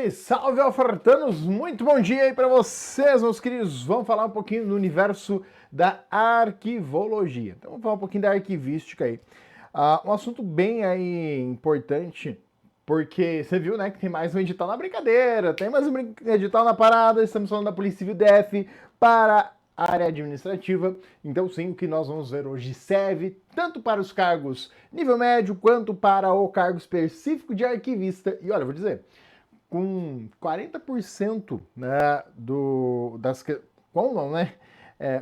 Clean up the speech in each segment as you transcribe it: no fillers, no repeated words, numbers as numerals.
Salve, salve alfartanos! Muito bom dia aí para vocês, meus queridos. Vamos falar um pouquinho do universo da arquivologia. Então vamos falar um pouquinho da arquivística aí. Um assunto bem aí importante, porque você viu, né, que tem mais um edital na brincadeira, tem mais um edital na parada, estamos falando da Polícia Civil DF para a área administrativa. Então sim, o que nós vamos ver hoje serve tanto para os cargos nível médio quanto para o cargo específico de arquivista. E olha, eu vou dizer, com 40%, né, como não, né?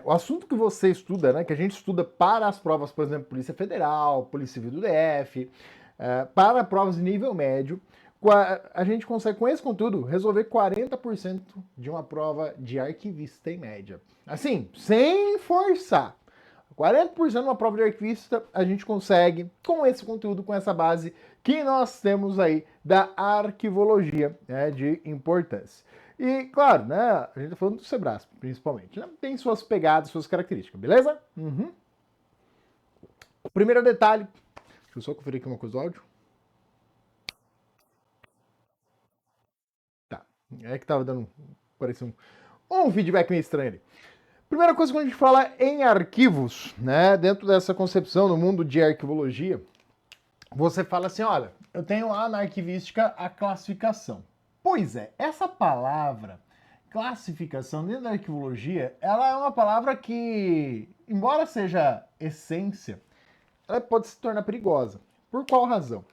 O assunto que você estuda, né, que a gente estuda para as provas, por exemplo, Polícia Federal, Polícia Civil do DF, para provas de nível médio, a gente consegue, com esse conteúdo, resolver 40% de uma prova de arquivista em média. Assim, sem forçar. 40% de uma prova de arquivista a gente consegue com esse conteúdo, com essa base que nós temos aí da arquivologia, né, de importância. E, claro, né, a gente tá falando do Sebrasp, principalmente, né, tem suas pegadas, suas características, beleza? O primeiro detalhe, deixa eu só conferir aqui uma coisa do áudio. Tá, é que tava dando, parecia um feedback meio estranho ali. Primeira coisa, quando a gente fala em arquivos, né, dentro dessa concepção no mundo de arquivologia, você fala assim, olha, eu tenho lá na arquivística a classificação. Pois é, essa palavra, classificação, dentro da arquivologia, ela é uma palavra que, embora seja essência, ela pode se tornar perigosa. Por qual razão?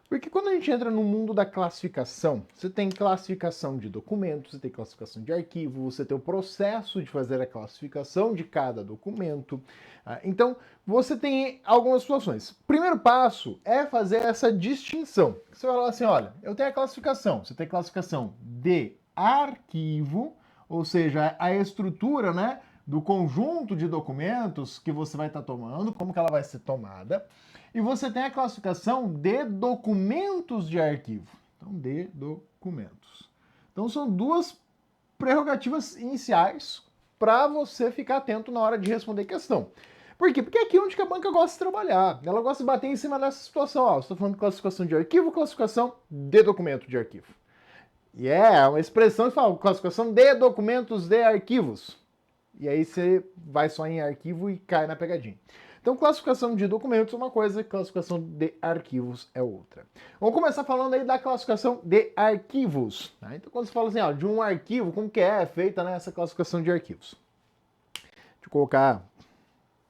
Porque quando a gente entra no mundo da classificação, você tem classificação de documentos, você tem classificação de arquivo, você tem o processo de fazer a classificação de cada documento. Então, você tem algumas situações. Primeiro passo é fazer essa distinção. Você vai falar assim, olha, eu tenho a classificação. Você tem classificação de arquivo, ou seja, a estrutura, né, do conjunto de documentos que você vai estar tomando, como que ela vai ser tomada. E você tem a classificação de documentos de arquivo. Então, de documentos. Então, são duas prerrogativas iniciais para você ficar atento na hora de responder questão. Por quê? Porque é aqui onde a banca gosta de trabalhar. Ela gosta de bater em cima dessa situação. Ó, estou falando de classificação de arquivo, classificação de documento de arquivo. E é uma expressão que fala classificação de documentos de arquivos. E aí você vai só em arquivo e cai na pegadinha. Então, classificação de documentos é uma coisa, classificação de arquivos é outra. Vamos começar falando aí da classificação de arquivos. Tá? Então, quando você fala assim, ó, de um arquivo, como que é feita, né, essa classificação de arquivos? Deixa eu colocar...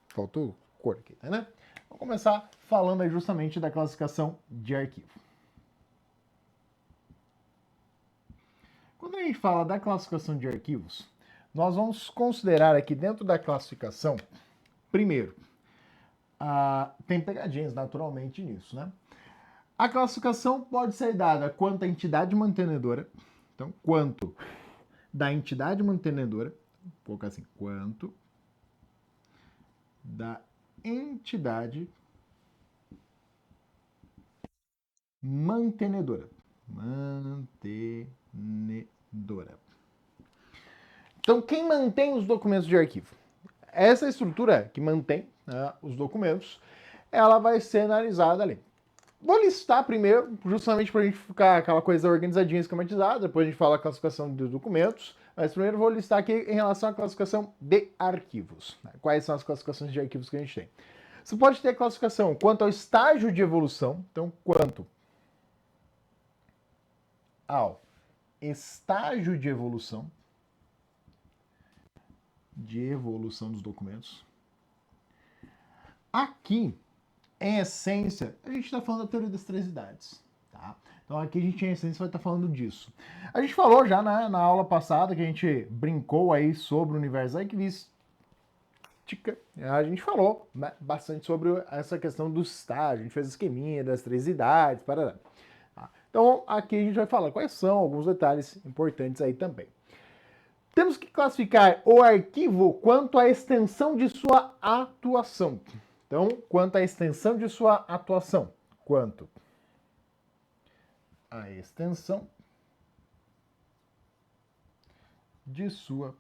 Faltou cor aqui, tá, né? Vamos começar falando aí justamente da classificação de arquivo. Quando a gente fala da classificação de arquivos, nós vamos considerar aqui dentro da classificação, primeiro, tem pegadinhas naturalmente nisso, né? A classificação pode ser dada quanto à entidade mantenedora, então, quanto da entidade mantenedora, vou colocar assim, quanto da entidade mantenedora. Então, quem mantém os documentos de arquivo? Essa estrutura que mantém, né, os documentos, ela vai ser analisada ali. Vou listar primeiro, justamente para a gente ficar aquela coisa organizadinha, esquematizada, depois a gente fala a classificação de documentos, mas primeiro vou listar aqui em relação à classificação de arquivos. Né? Quais são as classificações de arquivos que a gente tem? Você pode ter a classificação quanto ao estágio de evolução, então quanto ao estágio de evolução dos documentos. Aqui, em essência, a gente está falando da teoria das três idades. Tá? Então aqui a gente, em essência, vai estar falando disso. A gente falou já na aula passada, que a gente brincou aí sobre o universo arquivística. A gente falou, né, bastante sobre essa questão do estágio, a gente fez esqueminha das três idades, parará. Tá? Então aqui a gente vai falar quais são alguns detalhes importantes aí também. Temos que classificar o arquivo quanto à extensão de sua atuação. Então, quanto à extensão de sua atuação. Quanto à extensão de sua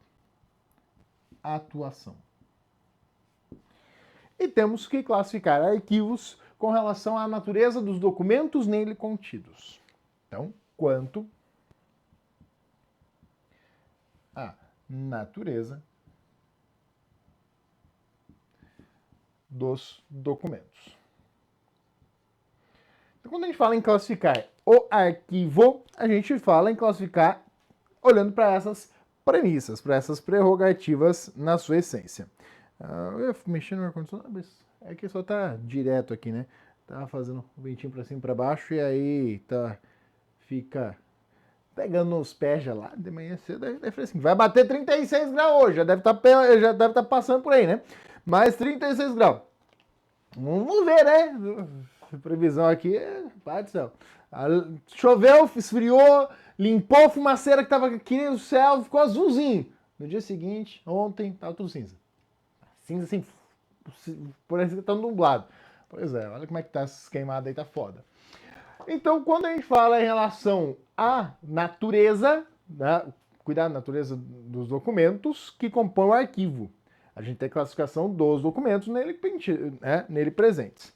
atuação. E temos que classificar arquivos com relação à natureza dos documentos nele contidos. Então, quanto natureza dos documentos. Então, quando a gente fala em classificar o arquivo, a gente fala em classificar olhando para essas premissas, para essas prerrogativas na sua essência. Eu ia mexer no ar-condicionado, mas é que só tá direto aqui, né? Tá fazendo um ventinho para cima e para baixo e aí fica pegando nos pés lá de manhã cedo, aí assim, vai bater 36 graus hoje, já deve estar passando por aí, né? Mais 36 graus. Vamos ver, né? A previsão aqui, pai do céu. Choveu, esfriou, limpou a fumaceira que tava aqui no céu, ficou azulzinho. No dia seguinte, ontem, tava tudo cinza. Cinza assim, parece que tá nublado. Pois é, olha como é que tá essa queimada aí, tá foda. Então, quando a gente fala em relação à natureza, né, cuidar da natureza dos documentos que compõem o arquivo. A gente tem a classificação dos documentos nele presentes.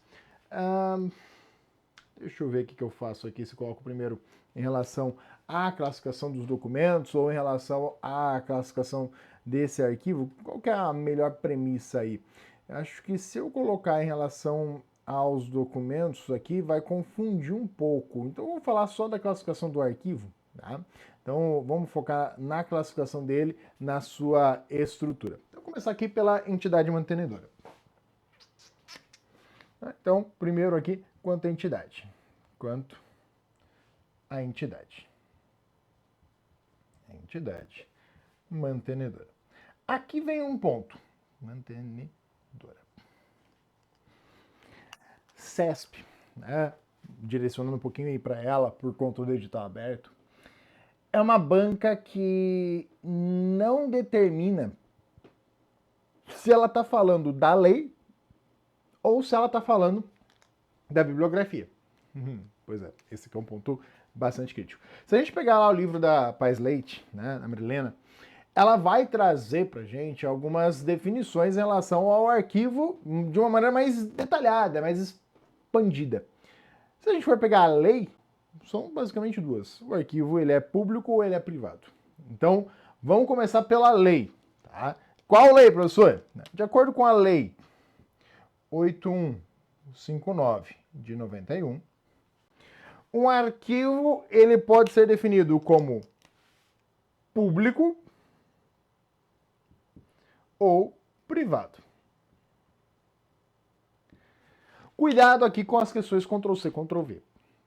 Deixa eu ver o que eu faço aqui, se coloco primeiro em relação à classificação dos documentos ou em relação à classificação desse arquivo. Qual que é a melhor premissa aí? Acho que se eu colocar em relação aos documentos aqui, vai confundir um pouco. Então, vamos falar só da classificação do arquivo, tá? Então, vamos focar na classificação dele, na sua estrutura. Então, vou começar aqui pela entidade mantenedora. Então, primeiro aqui, quanto à entidade. Quanto à entidade. Entidade mantenedora. Aqui vem um ponto. Mantenedora. CESP, né? Direcionando um pouquinho aí para ela por conta do edital aberto, é uma banca que não determina se ela está falando da lei ou se ela está falando da bibliografia. Pois é, esse aqui é um ponto bastante crítico. Se a gente pegar lá o livro da Paz Leite, né, da Marilena, ela vai trazer para gente algumas definições em relação ao arquivo de uma maneira mais detalhada, mais expandida. Se a gente for pegar a lei, são basicamente duas. O arquivo ele é público ou ele é privado. Então, vamos começar pela lei. Tá? Qual lei, professor? De acordo com a lei 8159 de 91, um arquivo ele pode ser definido como público ou privado. Cuidado aqui com as questões Ctrl+C, Ctrl+V.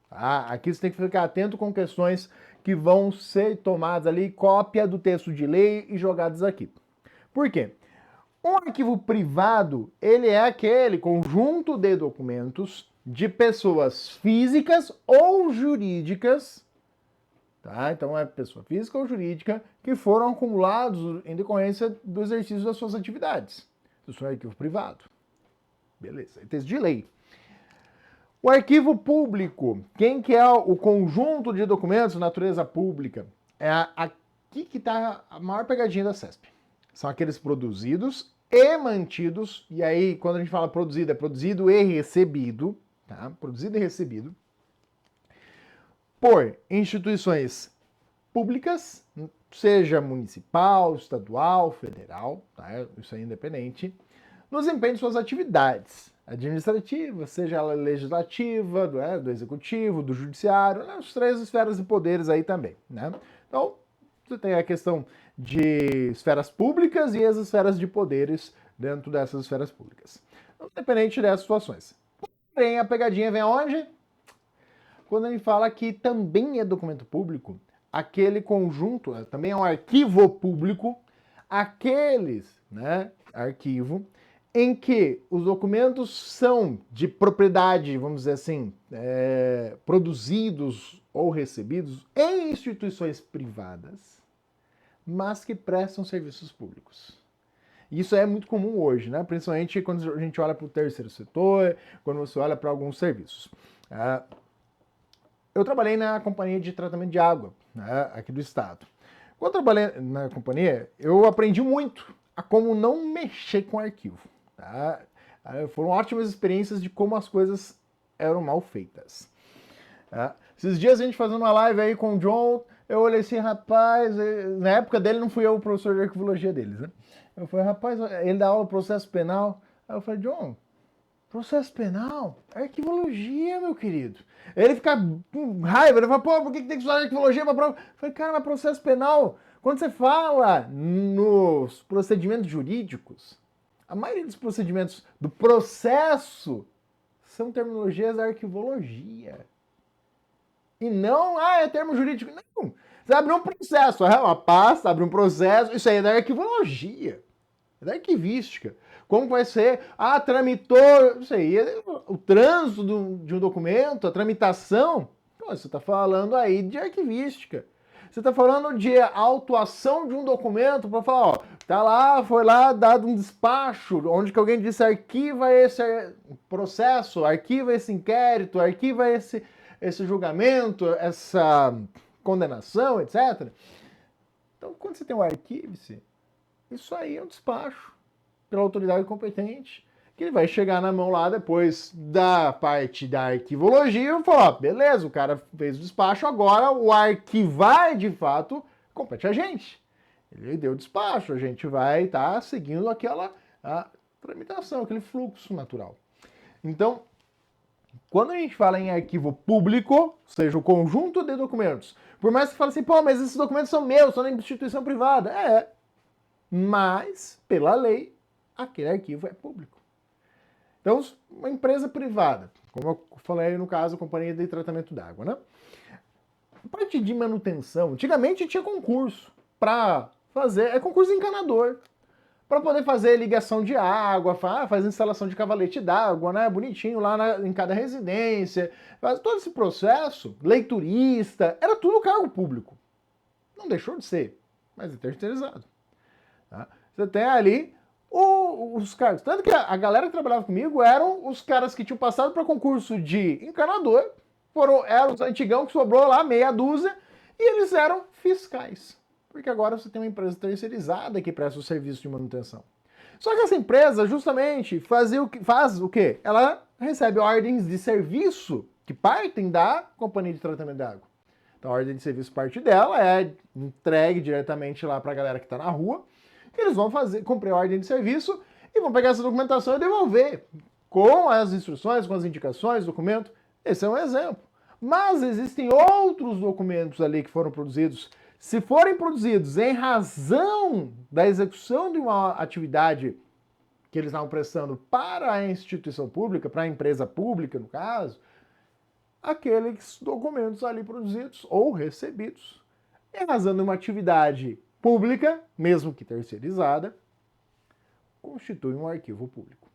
Tá? Aqui você tem que ficar atento com questões que vão ser tomadas ali, cópia do texto de lei e jogadas aqui. Por quê? Um arquivo privado, ele é aquele conjunto de documentos de pessoas físicas ou jurídicas, tá? Então é pessoa física ou jurídica que foram acumulados em decorrência do exercício das suas atividades. Isso é um arquivo privado. Beleza, é texto de lei. O arquivo público, quem que é o conjunto de documentos de natureza pública? É aqui que está a maior pegadinha da CESP. São aqueles produzidos e mantidos, e aí quando a gente fala produzido, é produzido e recebido, tá? Produzido e recebido por instituições públicas, seja municipal, estadual, federal, tá? Isso é independente, no desempenho de suas atividades administrativa, seja ela legislativa, do executivo, do judiciário, né, as três esferas de poderes aí também, né? Então, você tem a questão de esferas públicas e as esferas de poderes dentro dessas esferas públicas. Então, independente dessas situações. Porém, a pegadinha vem aonde? Quando a gente fala que também é documento público, aquele conjunto, também é um arquivo público, aqueles, né, arquivo, em que os documentos são de propriedade, vamos dizer assim, produzidos ou recebidos em instituições privadas, mas que prestam serviços públicos. Isso é muito comum hoje, né? Principalmente quando a gente olha para o terceiro setor, quando você olha para alguns serviços. Eu trabalhei na companhia de tratamento de água, né, aqui do estado. Quando eu trabalhei na companhia, eu aprendi muito a como não mexer com arquivo. Tá? Foram ótimas experiências de como as coisas eram mal feitas. Tá? Esses dias a gente fazendo uma live aí com o John, Eu olhei assim, rapaz, na época dele não fui eu o professor de arquivologia deles, né? Eu falei, rapaz, ele dá aula de processo penal. Aí eu falei, John, processo penal? Arquivologia, meu querido. Ele fica com raiva, ele fala, pô, por que tem que estudar arquivologia pra prova? Eu falei, cara, mas processo penal, quando você fala nos procedimentos jurídicos, a maioria dos procedimentos do processo são terminologias da arquivologia. E não, é termo jurídico. Não. Você abre um processo, uma pasta, abre um processo, isso aí é da arquivologia, é da arquivística. Como vai ser? Tramitou, isso aí, o trânsito de um documento, a tramitação. Pô, você está falando aí de arquivística. Você está falando de autuação de um documento para falar, ó, tá lá, foi lá dado um despacho, onde que alguém disse arquiva esse processo, arquiva esse inquérito, arquiva esse julgamento, essa condenação, etc. Então, quando você tem o arquivo-se, isso aí é um despacho pela autoridade competente, que ele vai chegar na mão lá depois da parte da arquivologia e falar, beleza, o cara fez o despacho, agora o arquivar de fato compete a gente. Ele deu o despacho, a gente vai estar seguindo aquela tramitação, aquele fluxo natural. Então, quando a gente fala em arquivo público, ou seja, o conjunto de documentos, por mais que você fale assim, pô, mas esses documentos são meus, são da instituição privada. Mas, pela lei, aquele arquivo é público. Então, uma empresa privada, como eu falei no caso, a companhia de tratamento d'água, né? A parte de manutenção, antigamente tinha concurso para fazer, concurso de encanador, para poder fazer ligação de água, fazer instalação de cavalete d'água, né? Bonitinho lá em cada residência, faz todo esse processo, leiturista, era tudo cargo público. Não deixou de ser, mas é terceirizado. Tá? Você tem ali os caras. Tanto que a galera que trabalhava comigo eram os caras que tinham passado para concurso de encanador, eram os antigão que sobrou lá, meia dúzia, e eles eram fiscais. Porque agora você tem uma empresa terceirizada que presta o serviço de manutenção. Só que essa empresa justamente faz o quê? Ela recebe ordens de serviço que partem da companhia de tratamento de água. Então a ordem de serviço parte dela, é entregue diretamente lá para a galera que está na rua. Eles vão cumprir a ordem de serviço e vão pegar essa documentação e devolver com as instruções, com as indicações, documento. Esse é um exemplo. Mas existem outros documentos ali que foram produzidos. Se forem produzidos em razão da execução de uma atividade que eles estavam prestando para a instituição pública, para a empresa pública, no caso, aqueles documentos ali produzidos ou recebidos em razão de uma atividade pública, mesmo que terceirizada, constitui um arquivo público.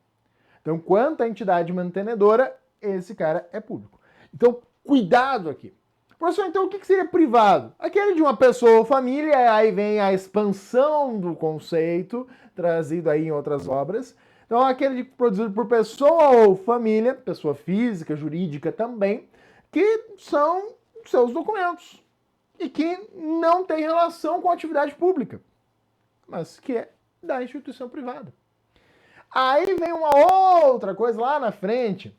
Então, quanto à entidade mantenedora, esse cara é público. Então, cuidado aqui. Professor, então o que seria privado? Aquele de uma pessoa ou família, aí vem a expansão do conceito, trazido aí em outras obras. Então, aquele produzido por pessoa ou família, pessoa física, jurídica também, que são seus documentos e que não tem relação com a atividade pública, mas que é da instituição privada. Aí vem uma outra coisa lá na frente,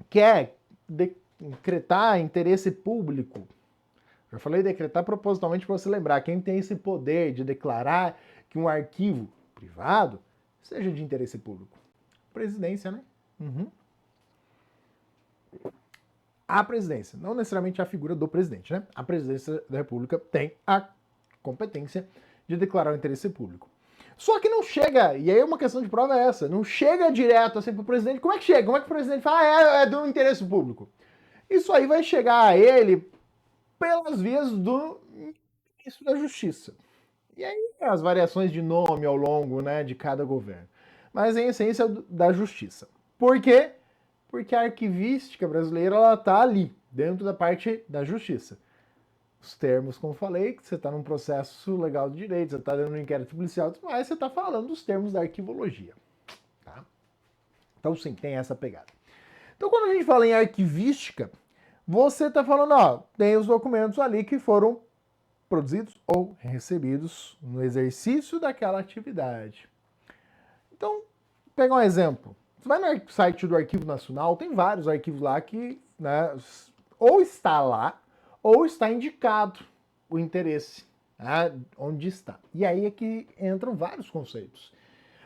que é decretar interesse público. Eu falei decretar propositalmente para você lembrar, quem tem esse poder de declarar que um arquivo privado seja de interesse público? Presidência, né? A presidência, não necessariamente a figura do presidente, né? A presidência da República tem a competência de declarar o interesse público. Só que não chega, e aí uma questão de prova é essa, não chega direto assim pro presidente. Como é que chega? Como é que o presidente fala, é do interesse público? Isso aí vai chegar a ele pelas vias do ministro da Justiça. E aí as variações de nome ao longo, né, de cada governo. Mas em essência da Justiça. Por quê? Porque a arquivística brasileira ela está ali, dentro da parte da Justiça. Os termos, como falei, que você está num processo legal de direito, você está dando um inquérito policial, mas você está falando dos termos da arquivologia. Tá? Então, sim, tem essa pegada. Então, quando a gente fala em arquivística, você está falando, ó, tem os documentos ali que foram produzidos ou recebidos no exercício daquela atividade. Então, pegar um exemplo. Você vai no site do Arquivo Nacional, tem vários arquivos lá que, né, ou está lá, ou está indicado o interesse, né, onde está. E aí é que entram vários conceitos.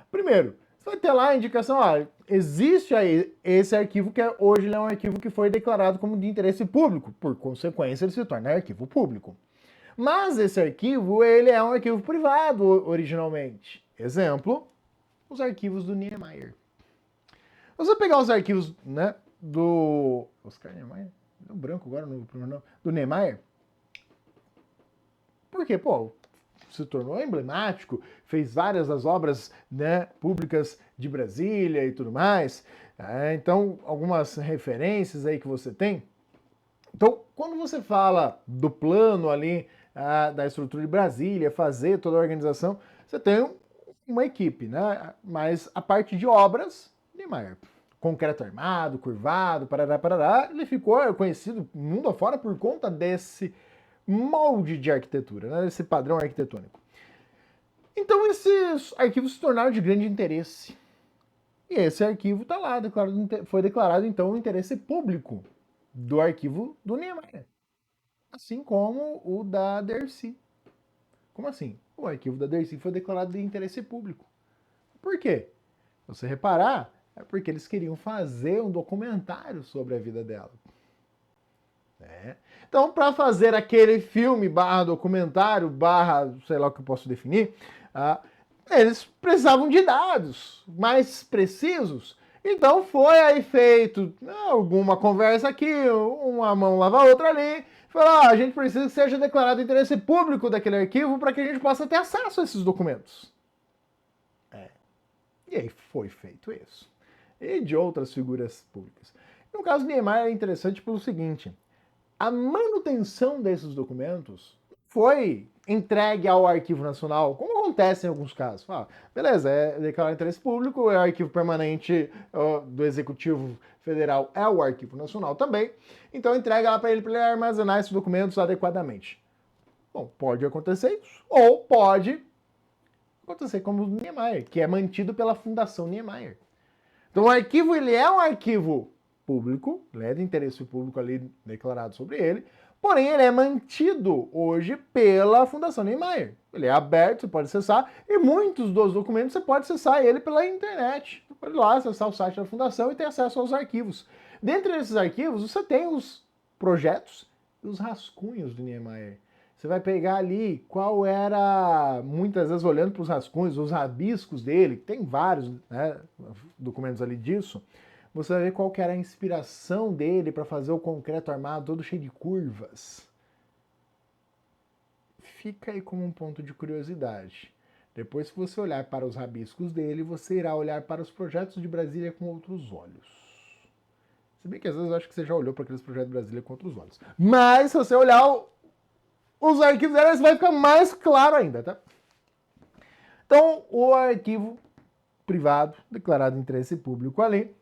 Primeiro, você vai ter lá a indicação, existe aí esse arquivo que hoje ele é um arquivo que foi declarado como de interesse público, por consequência ele se torna arquivo público. Mas esse arquivo, ele é um arquivo privado originalmente. Exemplo, os arquivos do Niemeyer. Se você pegar os arquivos, né, do Oscar Niemeyer, deu branco agora no primeiro nome, do Niemeyer, porque, se tornou emblemático, fez várias das obras, né, públicas de Brasília e tudo mais. Então, algumas referências aí que você tem. Então, quando você fala do plano ali, da estrutura de Brasília, fazer toda a organização, você tem uma equipe, né? Mas a parte de obras, Niemeyer. Concreto armado, curvado, parará, ele ficou conhecido mundo afora por conta desse molde de arquitetura, né? Esse padrão arquitetônico. Então esses arquivos se tornaram de grande interesse. E esse arquivo está lá, foi declarado então o interesse público do arquivo do Niemeyer. Assim como o da Dercy. Como assim? O arquivo da Dercy foi declarado de interesse público. Por quê? Se você reparar, é porque eles queriam fazer um documentário sobre a vida dela. Então, para fazer aquele filme documentário, sei lá o que eu posso definir, eles precisavam de dados mais precisos. Então foi aí feito alguma conversa aqui, uma mão lava a outra ali, falou, a gente precisa que seja declarado interesse público daquele arquivo para que a gente possa ter acesso a esses documentos. E aí foi feito isso. E de outras figuras públicas. No caso de Niemeyer é interessante pelo seguinte, a manutenção desses documentos foi entregue ao Arquivo Nacional, como acontece em alguns casos. Beleza, é declarado interesse público, é o arquivo permanente do Executivo Federal, é o Arquivo Nacional também, então entrega lá para ele armazenar esses documentos adequadamente. Bom, pode acontecer isso, ou pode acontecer como o Niemeyer, que é mantido pela Fundação Niemeyer. Então o arquivo, ele é um arquivo público, ele é de interesse público ali declarado sobre ele, porém ele é mantido hoje pela Fundação Niemeyer. Ele é aberto, você pode acessar, e muitos dos documentos você pode acessar ele pela internet. Você pode ir lá acessar o site da Fundação e ter acesso aos arquivos. Dentre esses arquivos, você tem os projetos e os rascunhos do Niemeyer. Você vai pegar ali qual era, muitas vezes olhando para os rascunhos, os rabiscos dele, tem vários, né, documentos ali disso, você vai ver qual que era a inspiração dele para fazer o concreto armado todo cheio de curvas. Fica aí como um ponto de curiosidade. Depois, se você olhar para os rabiscos dele, você irá olhar para os projetos de Brasília com outros olhos. Se bem que às vezes eu acho que você já olhou para aqueles projetos de Brasília com outros olhos. Mas se você olhar os arquivos dela, vai ficar mais claro ainda, tá? Então, o arquivo privado, declarado de interesse público ali,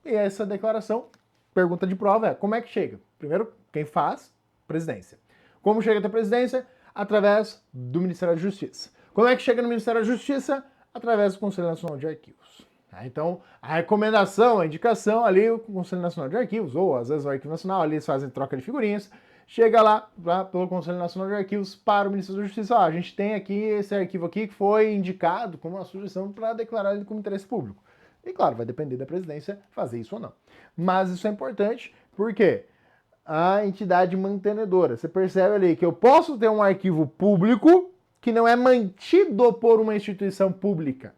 e essa declaração, pergunta de prova é, como é que chega? Primeiro, quem faz? Presidência. Como chega até a presidência? Através do Ministério da Justiça. Como é que chega no Ministério da Justiça? Através do Conselho Nacional de Arquivos. Então, a recomendação, a indicação ali, o Conselho Nacional de Arquivos, ou às vezes o Arquivo Nacional, ali eles fazem troca de figurinhas, chega lá pelo Conselho Nacional de Arquivos para o Ministério da Justiça. A gente tem aqui esse arquivo aqui que foi indicado como uma sugestão para declarar ele como interesse público. E claro, vai depender da presidência fazer isso ou não. Mas isso é importante porque a entidade mantenedora, você percebe ali que eu posso ter um arquivo público que não é mantido por uma instituição pública.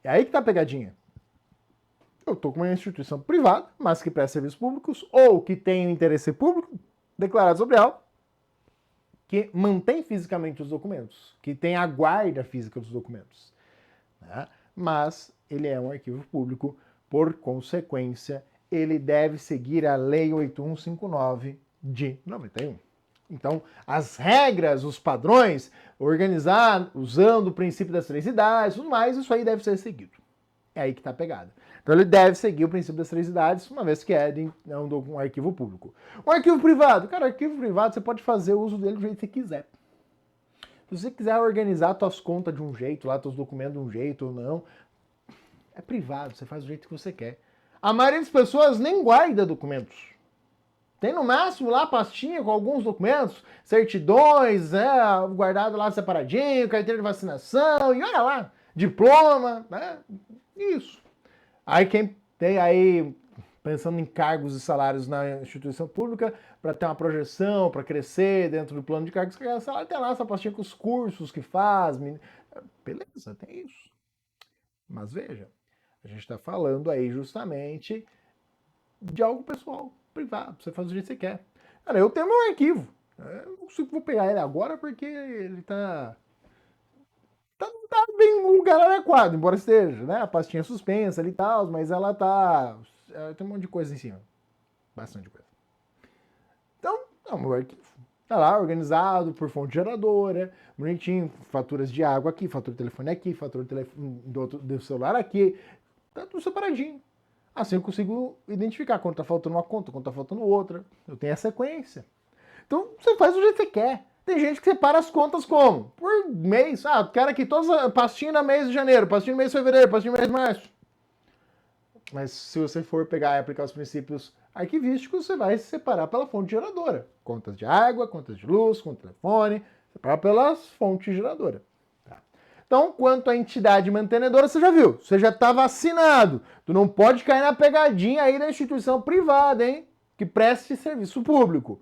É aí que tá a pegadinha. Eu estou com uma instituição privada, mas que presta serviços públicos ou que tem um interesse público declarado sobre ela, que mantém fisicamente os documentos, que tem a guarda física dos documentos. Né? Mas ele é um arquivo público, por consequência, ele deve seguir a Lei 8159 de 91. Então, as regras, os padrões, organizar usando o princípio das três idades, tudo mais, isso aí deve ser seguido. É aí que está a pegada. Então ele deve seguir o princípio das três idades, uma vez que é um arquivo público. Um arquivo privado. Cara, arquivo privado você pode fazer uso dele do jeito que você quiser. Se você quiser organizar suas contas de um jeito, lá seus documentos de um jeito ou não, é privado, você faz do jeito que você quer. A maioria das pessoas nem guarda documentos. Tem no máximo lá a pastinha com alguns documentos, certidões, né, guardado lá separadinho, carteira de vacinação, e olha lá, diploma, né? Isso. Aí quem tem aí, pensando em cargos e salários na instituição pública, para ter uma projeção, para crescer dentro do plano de cargos e salário, tem lá essa pastinha com os cursos que faz. Beleza, tem isso. Mas veja, a gente está falando aí justamente de algo pessoal, privado, você faz o jeito que você quer. Cara, eu tenho meu arquivo. Eu não consigo vou pegar ele agora porque ele não tá bem no lugar adequado, embora esteja, né? A pastinha suspensa ali e tal, mas ela tá. Tem um monte de coisa em cima. Bastante coisa. Então, é o meu arquivo. Tá lá, organizado por fonte geradora, bonitinho, faturas de água aqui, fatura de telefone aqui, fatura de telefone do celular aqui. Tá tudo separadinho. Assim eu consigo identificar quando tá faltando uma conta, quando tá faltando outra. Eu tenho a sequência. Então você faz do jeito que você quer. Tem gente que separa as contas como? Por mês. Ah, quero aqui todas as pastinhas no mês de janeiro, pastinha no mês de fevereiro, pastinha no mês de março. Mas se você for pegar e aplicar os princípios arquivísticos, você vai separar pela fonte geradora. Contas de água, contas de luz, conta de telefone, separar pelas fontes geradoras. Tá? Então, quanto à entidade mantenedora, você já viu, você já está vacinado. Tu não pode cair na pegadinha aí da instituição privada, hein? Que preste serviço público.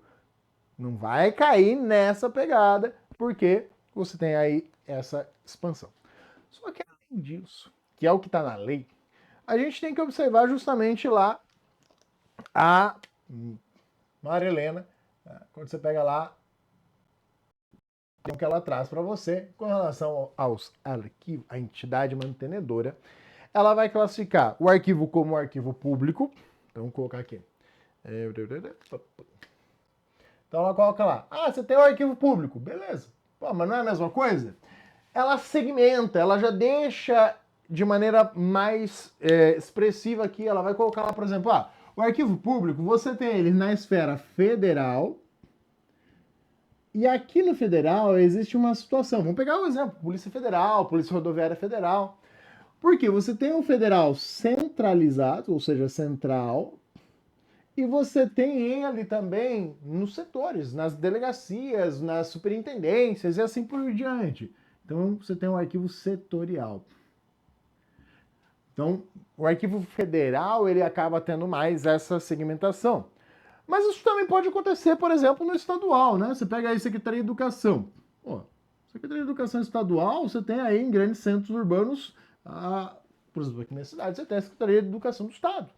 Não vai cair nessa pegada, porque você tem aí essa expansão. Só que além disso, que é o que está na lei, a gente tem que observar justamente lá a Maria Helena, quando você pega lá, o que ela traz para você com relação aos arquivos, a entidade mantenedora, ela vai classificar o arquivo como arquivo público. Então, vamos colocar aqui. Então, ela coloca lá. Ah, você tem o arquivo público. Beleza. Pô, mas não é a mesma coisa? Ela segmenta, ela já deixa de maneira mais expressiva aqui. Ela vai colocar lá, por exemplo, o arquivo público, você tem ele na esfera federal. E aqui no federal existe uma situação. Vamos pegar o exemplo: Polícia Federal, Polícia Rodoviária Federal. Porque você tem um federal centralizado, ou seja, central, e você tem ele também nos setores, nas delegacias, nas superintendências e assim por diante. Então você tem um arquivo setorial. Então, o arquivo federal ele acaba tendo mais essa segmentação. Mas isso também pode acontecer, por exemplo, no estadual, né? Você pega aí Secretaria de Educação. Pô, Secretaria de Educação Estadual, você tem aí em grandes centros urbanos, por exemplo, aqui na minha cidade, você tem a Secretaria de Educação do Estado.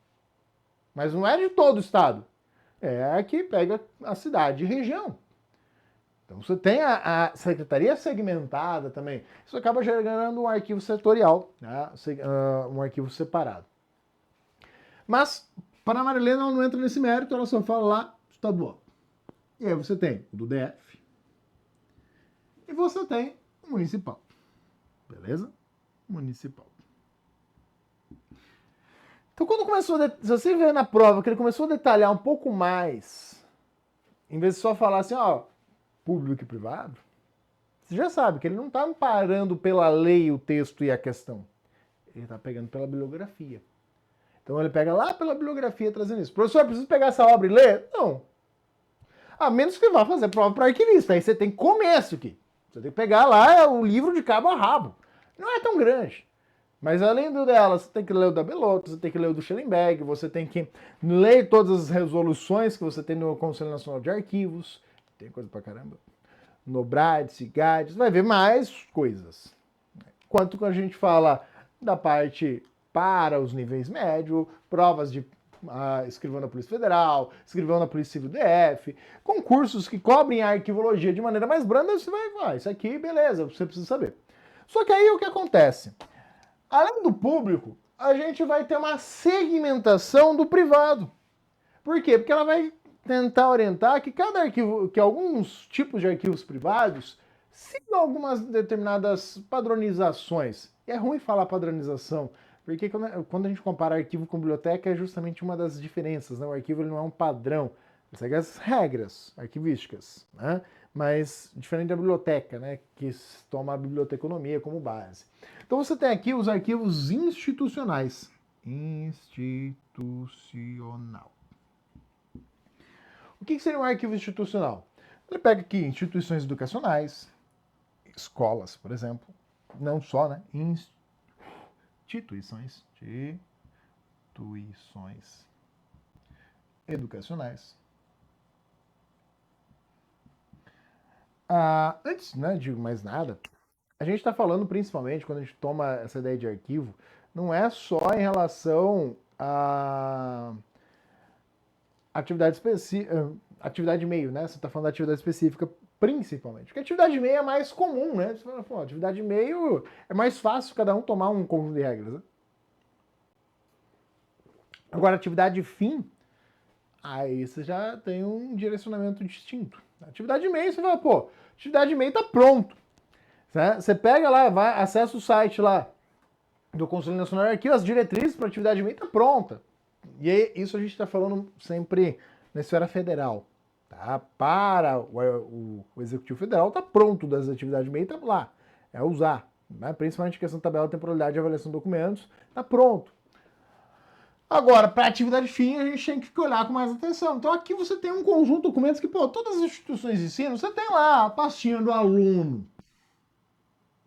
Mas não é de todo o Estado. É que pega a cidade e região. Então você tem a secretaria segmentada também. Isso acaba gerando um arquivo setorial, né? Um arquivo separado. Mas, para a Marilena, ela não entra nesse mérito, ela só fala lá estadual. E aí você tem o do DF e você tem o municipal. Beleza? Municipal. Então, quando começou, se você vê na prova que ele começou a detalhar um pouco mais, em vez de só falar assim, público e privado, você já sabe que ele não está amparando pela lei o texto e a questão. Ele está pegando pela bibliografia. Então ele pega lá pela bibliografia trazendo isso. Professor, preciso pegar essa obra e ler? Não. A menos que vá fazer prova para arquivista. Aí você tem que comer isso aqui. Você tem que pegar lá o livro de cabo a rabo. Não é tão grande. Mas além do dela, você tem que ler o da Belotto, você tem que ler o do Schellenberg, você tem que ler todas as resoluções que você tem no Conselho Nacional de Arquivos. Tem coisa pra caramba. Nobrades, Cigades, vai ver mais coisas. Quanto que a gente fala da parte para os níveis médios, provas de escrivão da Polícia Federal, escrivão da Polícia Civil DF, concursos que cobrem a arquivologia de maneira mais branda, você vai falar, isso aqui, beleza, você precisa saber. Só que aí o que acontece? Além do público, a gente vai ter uma segmentação do privado. Por quê? Porque ela vai tentar orientar que cada arquivo, que alguns tipos de arquivos privados sigam algumas determinadas padronizações. E é ruim falar padronização, porque quando a gente compara arquivo com biblioteca é justamente uma das diferenças, né? O arquivo ele não é um padrão, ele segue as regras arquivísticas, né? Mas diferente da biblioteca, né? Que toma a biblioteconomia como base. Então você tem aqui os arquivos institucionais. Institucional. O que seria um arquivo institucional? Ele pega aqui instituições educacionais, escolas, por exemplo, não só, né? Instituições educacionais. Antes, né, de mais nada, a gente está falando principalmente, quando a gente toma essa ideia de arquivo, não é só em relação a atividade específica, atividade meio, né? Você está falando da atividade específica principalmente. Porque atividade meio é mais comum, né? Você fala, pô, atividade meio é mais fácil cada um tomar um conjunto de regras, né? Agora, atividade fim, aí você já tem um direcionamento distinto. Atividade meio, você fala, pô, atividade meio tá pronto. Você pega lá, vai, acessa o site lá do Conselho Nacional de Arquivo, as diretrizes para atividade meio tá pronta. E aí, isso a gente está falando sempre na esfera federal. Tá? Para o Executivo Federal, está pronto das atividades meio, está lá. É usar. Né? Principalmente a questão da tabela de temporalidade de avaliação de documentos, está pronto. Agora, para atividade fim, a gente tem que olhar com mais atenção. Então aqui você tem um conjunto de documentos que, pô, todas as instituições de ensino, você tem lá a pastinha do aluno,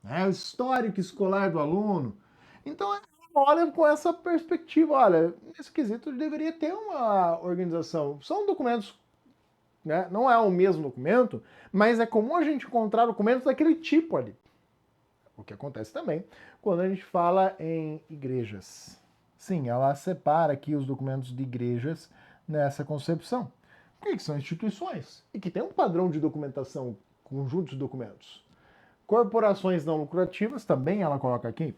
né? O histórico escolar do aluno. Então, olha com essa perspectiva, olha, nesse quesito deveria ter uma organização. São documentos, né? Não é o mesmo documento, mas é comum a gente encontrar documentos daquele tipo ali. O que acontece também quando a gente fala em igrejas. Sim, ela separa aqui os documentos de igrejas nessa concepção. O que são instituições? E que tem um padrão de documentação, conjunto de documentos. Corporações não lucrativas, também ela coloca aqui.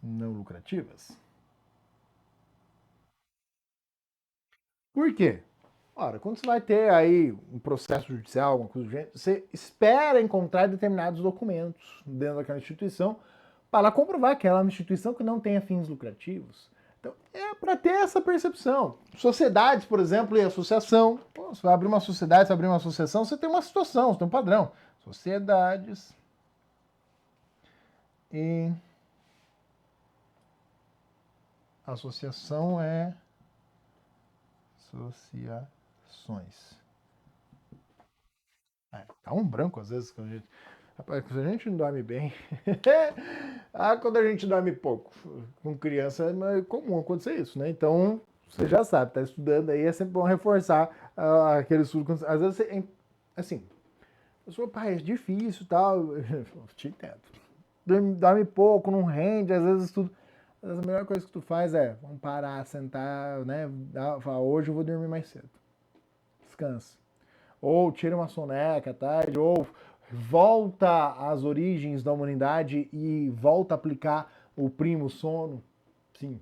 Não lucrativas. Por quê? Ora, quando você vai ter aí um processo judicial, alguma coisa do gênero, você espera encontrar determinados documentos dentro daquela instituição para comprovar que ela é uma instituição que não tenha fins lucrativos. Então, é para ter essa percepção. Sociedades, por exemplo, e associação. Pô, você vai abrir uma sociedade, você vai abrir uma associação, você tem uma situação, você tem um padrão. Sociedades e associação é associações. Tá um branco às vezes quando a gente. Rapaz, quando a gente não dorme bem. Quando a gente dorme pouco. Com criança é comum acontecer isso, né? Então, você já sabe, tá estudando aí, é sempre bom reforçar aquele estudo. Às vezes, assim, eu sou, pai, é difícil e tal. Eu te entendo. Dorme pouco, não rende, às vezes tudo. Às vezes a melhor coisa que tu faz é, vamos parar, sentar, né? Falar, hoje eu vou dormir mais cedo. Descansa. Ou tira uma soneca à tarde, ou volta às origens da humanidade e volta a aplicar o primo sono. Sim,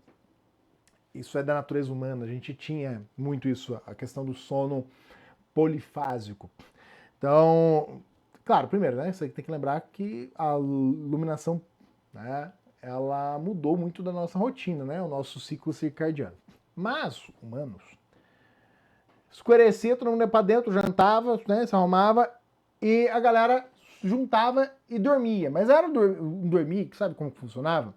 isso é da natureza humana. A gente tinha muito isso, a questão do sono polifásico. Então, claro, primeiro, né, você tem que lembrar que a iluminação, né, ela mudou muito da nossa rotina, né, o nosso ciclo circadiano. Mas, humanos, escurecia, todo mundo ia pra dentro, jantava, né, se arrumava, e a galera juntava e dormia. Mas era um dormir, sabe como funcionava?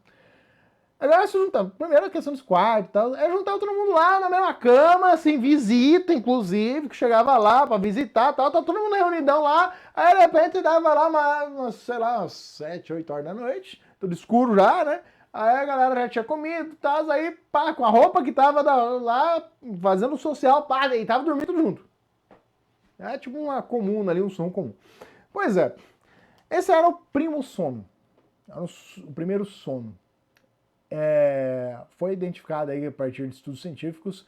A galera se juntava. Primeiro a questão dos quartos e tal. Juntava todo mundo lá na mesma cama, sem visita, inclusive, que chegava lá pra visitar e tal. Tá todo mundo reunidão lá. Aí de repente dava lá sei lá, umas 7, 8 horas da noite. Tudo escuro já, né? Aí a galera já tinha comido e tal. Aí, pá, com a roupa que tava lá, fazendo social, pá, e tava dormindo tudo junto. É tipo uma comuna ali, um som comum. Pois é, esse era o primo sono. Era o primeiro sono. Foi identificado aí a partir de estudos científicos,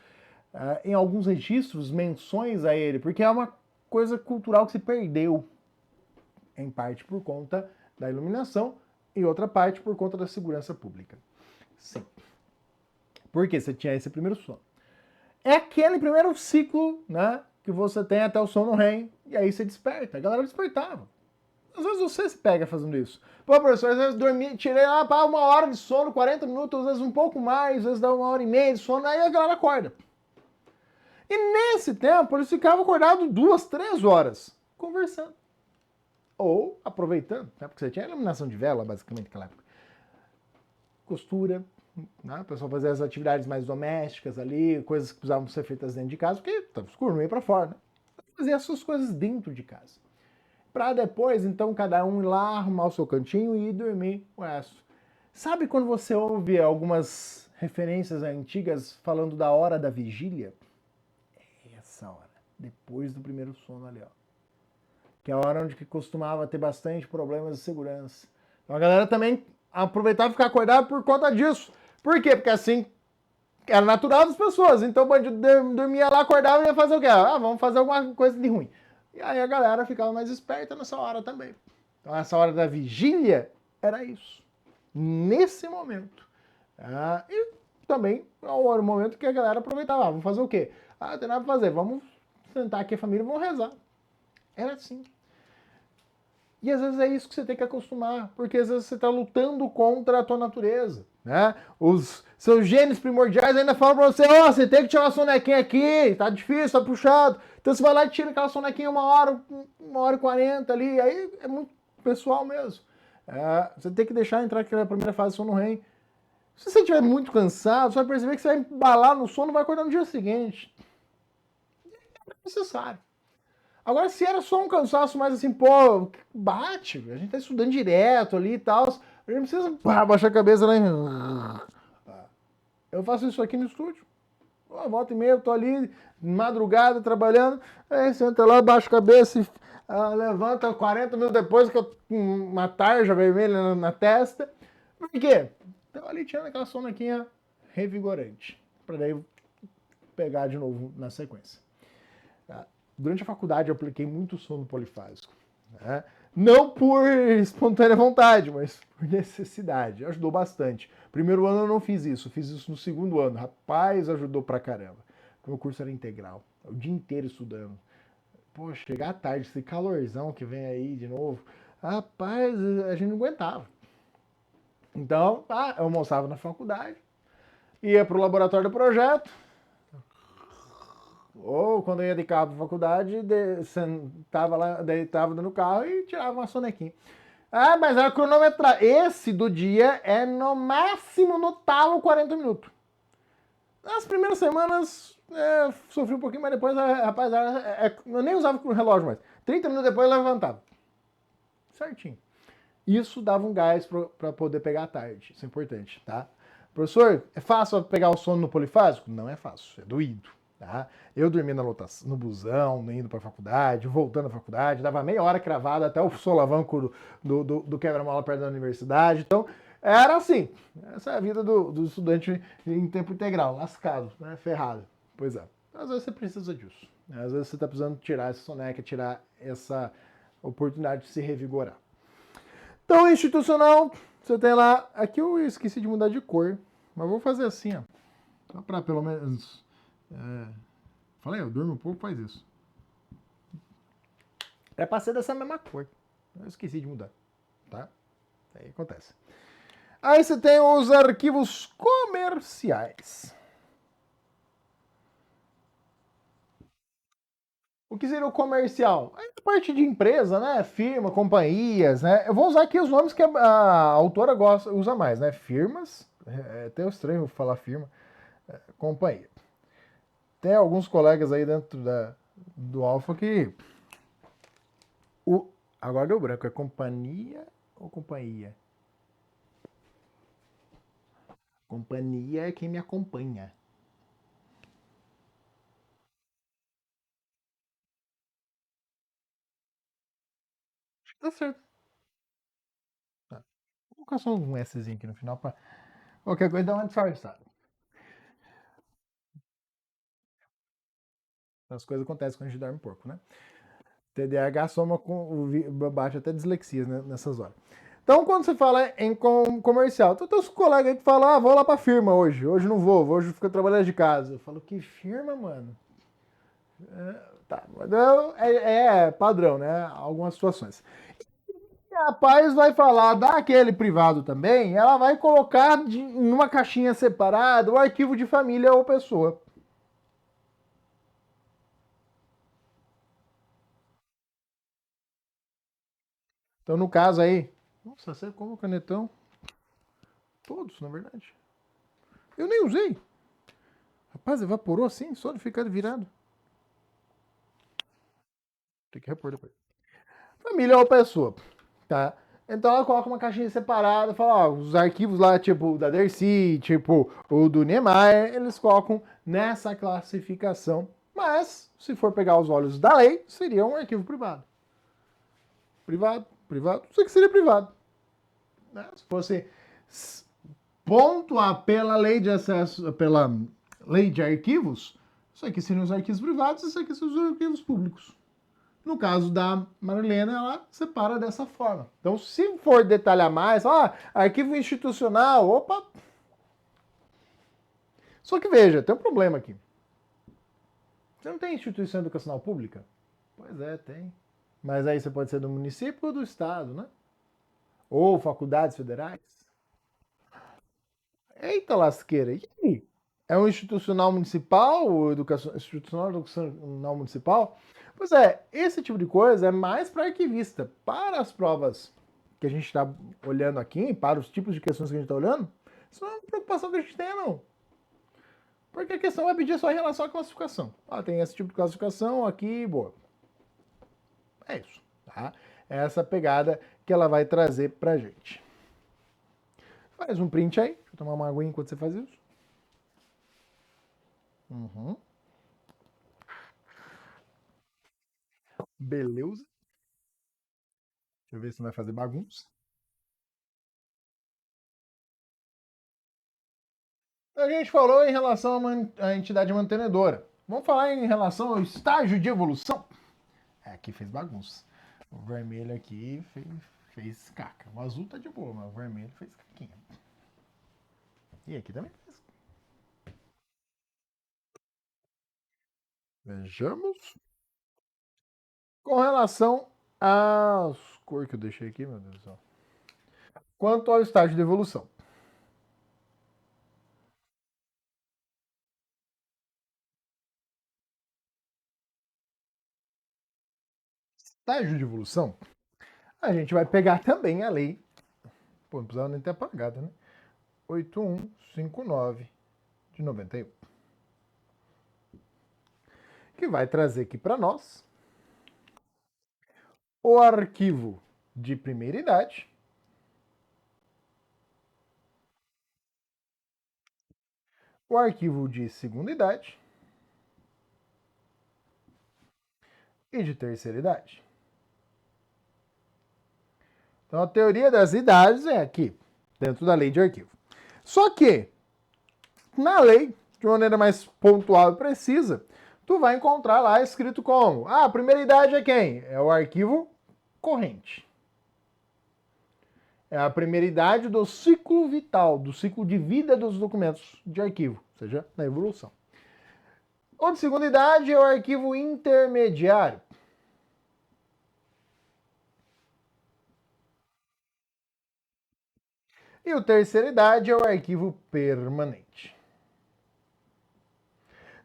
em alguns registros, menções a ele, porque é uma coisa cultural que se perdeu, em parte por conta da iluminação e outra parte por conta da segurança pública. Sim. Porque você tinha esse primeiro sono. É aquele primeiro ciclo, né, que você tem até o sono REM, e aí você desperta. A galera despertava. Às vezes você se pega fazendo isso. Pô, professor, às vezes dormi, tirei lá para 1 hora de sono, 40 minutos, às vezes um pouco mais, às vezes dá 1 hora e meia de sono, aí a galera acorda. E nesse tempo eles ficavam acordados 2, 3 horas, conversando. Ou aproveitando, né? Porque você tinha iluminação de vela, basicamente, naquela época. Costura, né? O pessoal fazia as atividades mais domésticas ali, coisas que precisavam ser feitas dentro de casa, porque estava escuro, não ia para fora, né? Fazia essas coisas dentro de casa. Para depois, então, cada um ir lá, arrumar o seu cantinho e ir dormir o resto. Sabe quando você ouve algumas referências antigas falando da hora da vigília? É essa hora, depois do primeiro sono ali, ó. Que é a hora onde que costumava ter bastante problemas de segurança. Então a galera também aproveitava e ficar acordada por conta disso. Por quê? Porque assim era natural das pessoas. Então o bandido dormia lá, acordava e ia fazer o quê? Ah, vamos fazer alguma coisa de ruim. E aí a galera ficava mais esperta nessa hora também. Então essa hora da vigília era isso. Nesse momento. E também é o momento que a galera aproveitava. Ah, vamos fazer o quê? Ah, não tem nada pra fazer. Vamos sentar aqui a família e vamos rezar. Era assim. E às vezes é isso que você tem que acostumar, porque às vezes você está lutando contra a tua natureza, né? Os seus genes primordiais ainda falam para você, ó, você tem que tirar uma sonequinha aqui, tá difícil, tá puxado. Então você vai lá e tira aquela sonequinha 1 hora e 40 ali, aí é muito pessoal mesmo. Você tem que deixar entrar aquela primeira fase do sono REM. Se você estiver muito cansado, você vai perceber que você vai embalar no sono e vai acordar no dia seguinte. É necessário. Agora, se era só um cansaço mais assim, pô, bate, a gente tá estudando direto ali e tal, a gente não precisa baixar a cabeça lá e... Eu faço isso aqui no estúdio. Volta e meia, eu tô ali, madrugada, trabalhando, aí você entra lá, baixa a cabeça e levanta 40 minutos depois com uma tarja vermelha na testa. Por quê? Então ali tirando aquela sonequinha revigorante, para daí pegar de novo na sequência. Durante a faculdade eu apliquei muito sono polifásico. Né? Não por espontânea vontade, mas por necessidade. Ajudou bastante. Primeiro ano eu não fiz isso no segundo ano. Rapaz, ajudou pra caramba. O meu curso era integral. O dia inteiro estudando. Pô, chegar à tarde, esse calorzão que vem aí de novo. Rapaz, a gente não aguentava. Então, eu almoçava na faculdade, ia pro laboratório do projeto, ou quando eu ia de carro para faculdade, sentava lá, deitava no carro e tirava uma sonequinha. Ah, mas era cronometrar. Esse do dia é no máximo no talo 40 minutos. Nas primeiras semanas sofri um pouquinho, mas depois, rapaz, eu nem usava o relógio mais. 30 minutos depois eu levantava. Certinho. Isso dava um gás para poder pegar à tarde. Isso é importante, tá? Professor, é fácil pegar o sono no polifásico? Não é fácil, é doído. Tá? Eu dormia no busão, indo para a faculdade, voltando à faculdade, dava meia hora cravada até o solavanco do quebra-mola perto da universidade. Então, era assim. Essa é a vida do estudante em tempo integral, lascado, né? Ferrado. Pois é. Às vezes você precisa disso. Às vezes você está precisando tirar essa soneca, tirar essa oportunidade de se revigorar. Então, institucional, você tem lá. Aqui eu esqueci de mudar de cor, mas vou fazer assim, ó. Só para pelo menos. Falei, eu durmo um pouco, faz isso. É pra ser dessa mesma cor. Eu esqueci de mudar, tá? Aí acontece. Aí você tem os arquivos comerciais. O que seria o comercial? A parte de empresa, né? Firma, companhias, né? Eu vou usar aqui os nomes que a autora gosta, usa mais, né? Firmas, é até estranho falar firma, companhia. Tem alguns colegas aí dentro do Alfa que. Agora deu branco, é companhia ou companhia? Companhia é quem me acompanha. Tá certo. Tá. Vou colocar só um Szinho aqui no final pra qualquer coisa dar uma disfarçada. As coisas acontecem quando a gente dorme pouco, né? TDAH soma com baixa até dislexia, né, nessas horas. Então, quando você fala em comercial, então tem os colegas aí que falam, vou lá pra firma hoje. Hoje não vou, hoje fico trabalhando de casa. Eu falo, que firma, mano? Tá, mas é padrão, né? Algumas situações. E a Paz vai falar daquele privado também, ela vai colocar numa caixinha separada o arquivo de família ou pessoa. Então, no caso aí, nossa, você como canetão? Todos, na verdade. Eu nem usei. Rapaz, evaporou assim, só de ficar virado. Tem que repor depois. Família ou pessoa, tá? Então ela coloca uma caixinha separada, fala, ó, os arquivos lá, tipo da Dercy, tipo o do Niemeyer, eles colocam nessa classificação. Mas, se for pegar os olhos da lei, seria um arquivo privado. Privado, privado, isso aqui seria privado. Né? Se fosse pontuar pela lei de acesso, pela lei de arquivos, isso aqui seriam os arquivos privados, isso aqui são os arquivos públicos. No caso da Marilena, ela separa dessa forma. Então, se for detalhar mais, arquivo institucional, opa. Só que veja, tem um problema aqui. Você não tem instituição educacional pública? Pois é, tem. Mas aí você pode ser do município ou do estado, né? Ou faculdades federais. Eita lasqueira, e aí? É um institucional municipal, ou institucional municipal? Pois é, esse tipo de coisa é mais para arquivista. Para as provas que a gente está olhando aqui, para os tipos de questões que a gente está olhando, isso não é uma preocupação que a gente tem, não. Porque a questão vai pedir só em relação à classificação. Tem esse tipo de classificação aqui, boa. É isso, tá? É essa pegada que ela vai trazer pra gente. Faz um print aí. Deixa eu tomar uma aguinha enquanto você faz isso. Uhum. Beleza. Deixa eu ver se não vai fazer bagunça. A gente falou em relação à entidade mantenedora. Vamos falar em relação ao estágio de evolução. Aqui fez bagunça. O vermelho aqui fez caca. O azul tá de boa, mas o vermelho fez caquinha. E aqui também fez. Vejamos. Com relação às cores que eu deixei aqui, meu Deus do céu. Quanto ao estágio de evolução. Estágio de evolução, a gente vai pegar também a lei. Pô, não precisava nem ter apagado, né? 8159 de 91. Que vai trazer aqui para nós o arquivo de primeira idade, o arquivo de segunda idade e de terceira idade. Então a teoria das idades é aqui, dentro da lei de arquivo. Só que, na lei, de maneira mais pontual e precisa, tu vai encontrar lá escrito como: a primeira idade é quem? É o arquivo corrente. É a primeira idade do ciclo vital, do ciclo de vida dos documentos de arquivo, ou seja, na evolução. O de segunda idade é o arquivo intermediário. E o terceira idade é o arquivo permanente.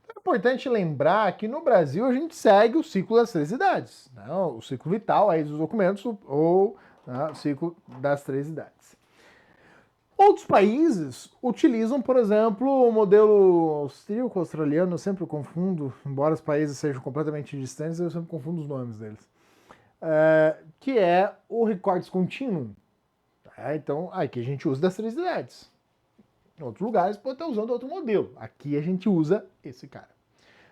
Então, é importante lembrar que no Brasil a gente segue o ciclo das três idades. Né? O ciclo vital aí dos documentos ou o ciclo das três idades. Outros países utilizam, por exemplo, o modelo austríaco, australiano, eu sempre confundo, embora os países sejam completamente distantes, eu sempre confundo os nomes deles. Que é o Records Continuum. Então, aqui a gente usa das três idades. Em outros lugares pode estar usando outro modelo. Aqui a gente usa esse cara.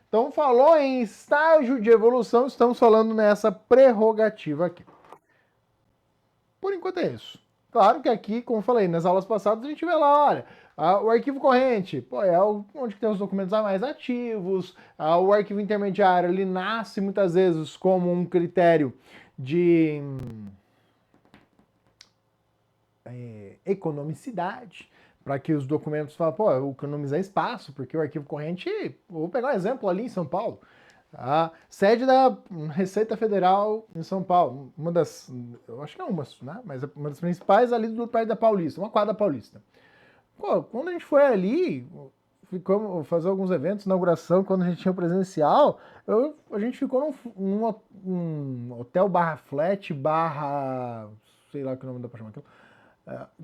Então, falou em estágio de evolução, estamos falando nessa prerrogativa aqui. Por enquanto é isso. Claro que aqui, como eu falei, nas aulas passadas a gente vê lá, olha, o arquivo corrente, onde tem os documentos mais ativos, o arquivo intermediário, ele nasce muitas vezes como um critério de economicidade, para que os documentos falem, eu economizar espaço, porque o arquivo corrente, vou pegar um exemplo ali em São Paulo, a sede da Receita Federal em São Paulo, uma das, eu acho que é uma, né? Mas uma das principais ali do Parque da Paulista, uma quadra paulista. Quando a gente foi ali, ficamos fazer alguns eventos, inauguração, quando a gente tinha presencial, a gente ficou num hotel barra flat, barra, sei lá que nome dá pra chamar aquilo,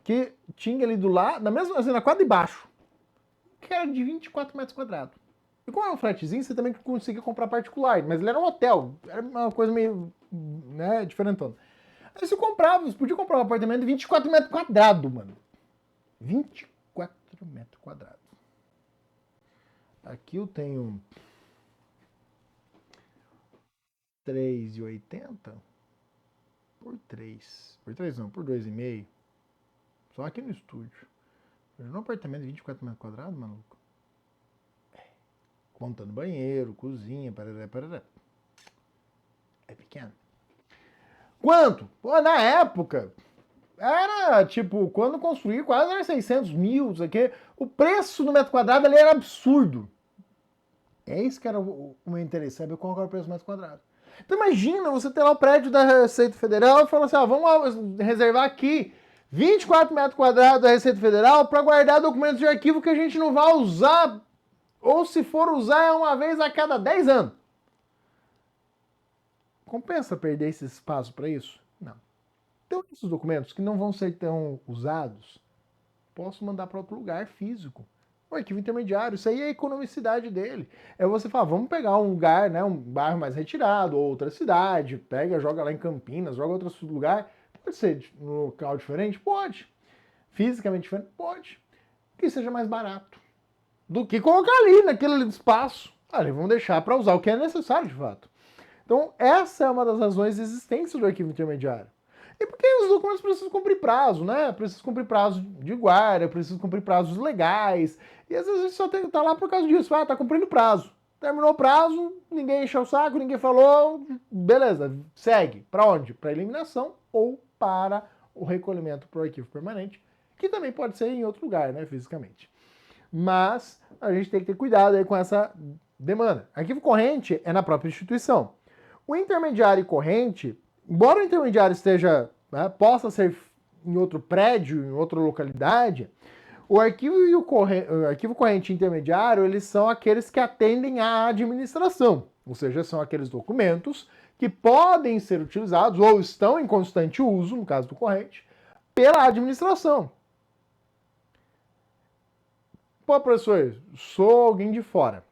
que tinha ali do lado, na mesma, assim, na quadra de baixo. que era de 24 metros quadrados. E como é um flatzinho, você também conseguia comprar particular, mas ele era um hotel, era uma coisa meio, né, diferentona. Aí você comprava, você podia comprar um apartamento de 24 metros quadrados, mano. 24 metros quadrados. Aqui eu tenho 3,80 por 3. Por 3 não, por 2,5. Só aqui no estúdio. No apartamento de 24 metros quadrados, maluco. Contando banheiro, cozinha, parará, parará. É pequeno. Quanto? Pô, na época, era tipo, quando construí quase era 600 mil, isso aqui. O preço do metro quadrado ali era absurdo. É isso que era o meu interesse, saber qual era o preço do metro quadrado. Então imagina você ter lá o prédio da Receita Federal e falar assim, ó, vamos lá reservar aqui 24 metros quadrados da Receita Federal para guardar documentos de arquivo que a gente não vai usar, ou se for usar é uma vez a cada 10 anos. Compensa perder esse espaço para isso? Não. Então esses documentos que não vão ser tão usados, posso mandar para outro lugar físico. O arquivo intermediário, isso aí é a economicidade dele. É você falar, vamos pegar um lugar, né, um bairro mais retirado, ou outra cidade, pega, joga lá em Campinas, joga em outro lugar. Pode ser num local diferente? Pode. Fisicamente diferente? Pode. Que seja mais barato. Do que colocar ali, naquele espaço. Ali, vamos deixar para usar o que é necessário, de fato. Então, essa é uma das razões de existência do arquivo intermediário. E porque os documentos precisam cumprir prazo, né? Precisam cumprir prazo de guarda, precisam cumprir prazos legais. E às vezes a gente só tem que estar lá por causa disso. Ah, tá cumprindo prazo. Terminou o prazo, ninguém encheu o saco, ninguém falou. Beleza, segue. Para onde? Para eliminação ou para o recolhimento para o arquivo permanente, que também pode ser em outro lugar, né? Fisicamente. Mas a gente tem que ter cuidado aí com essa demanda. Arquivo corrente é na própria instituição. O intermediário e corrente, embora o intermediário esteja, né, possa ser em outro prédio, em outra localidade, o arquivo e o arquivo corrente intermediário, eles são aqueles que atendem à administração, ou seja, são aqueles documentos que podem ser utilizados ou estão em constante uso, no caso do corrente, pela administração. Pô, professor, sou alguém de fora.